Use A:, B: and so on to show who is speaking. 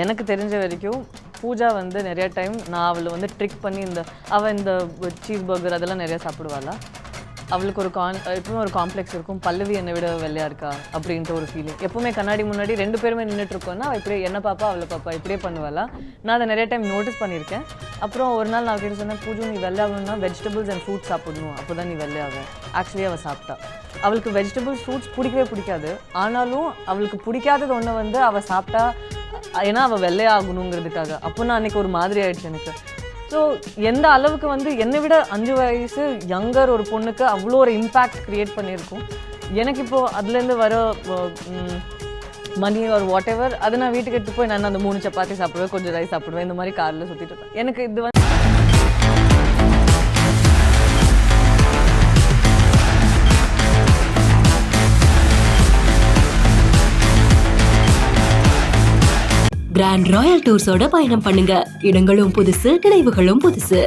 A: எனக்கு தெரிஞ்ச வரைக்கும் பூஜா வந்து நிறைய டைம் நான் அவளை வந்து ட்ரிக் பண்ணி அவள் இந்த சீஸ் பர்கர் அதெல்லாம் நிறையா சாப்பிடுவாளா. அவளுக்கு எப்பவுமே ஒரு காம்ப்ளெக்ஸ் இருக்கும், பல்லவி என்னை விட வெள்ளையாக இருக்கா அப்படின்ட்டு ஒரு ஃபீலிங். எப்பவுமே கண்ணாடி முன்னாடி 2 பேருமே நின்றுட்டுருக்கோன்னா அவள் இப்படியே என்ன பாப்பா அவளை பாப்பா இப்படியே பண்ணுவாளா. நான் அதை நிறைய டைம் நோட்டீஸ் பண்ணியிருக்கேன். அப்புறம் ஒரு நாள் நான் கிட்ட சொன்னேன், பூஜை நீ வெள்ளையாகணும்னா வெஜிடபிள்ஸ் அண்ட் ஃப்ரூட்ஸ் சாப்பிடணும், அப்போ தான் நீ வெள்ளையாக. ஆக்சுவலி அவள் சாப்பிட்டா. அவளுக்கு வெஜிடபிள்ஸ் ஃப்ரூட்ஸ் பிடிக்கவே பிடிக்காது. ஆனாலும் அவளுக்கு பிடிக்காதது ஒன்று வந்து அவள் சாப்பிட்டா ஏன்னா அவள் வெள்ளையாகணுங்கிறதுக்காக. அப்போ நான் அன்றைக்கி ஒரு மாதிரி ஆயிடுச்சு எனக்கு. ஸோ எந்த அளவுக்கு வந்து என்னை விட 5 வயசு யங்கர் ஒரு பொண்ணுக்கு அவ்வளோ ஒரு இம்பேக்ட் க்ரியேட் பண்ணியிருக்கும். எனக்கு இப்போது அதுலேருந்து வர மணி ஒரு வாட் எவர் அதை நான் வீட்டுக்கு எடுத்து போய் நான் அந்த 3 சப்பாத்தி சாப்பிடுவேன், கொஞ்சம் ரைஸ் சாப்பிடுவேன், இந்த மாதிரி காரில் சுற்றிட்டு இருப்பேன். எனக்கு இது வந்து
B: கிராண்ட் ராயல் டூர்ஸோட பயணம் பண்ணுங்க. இடங்களும் புதுசு, நினைவுகளும் புதுசு.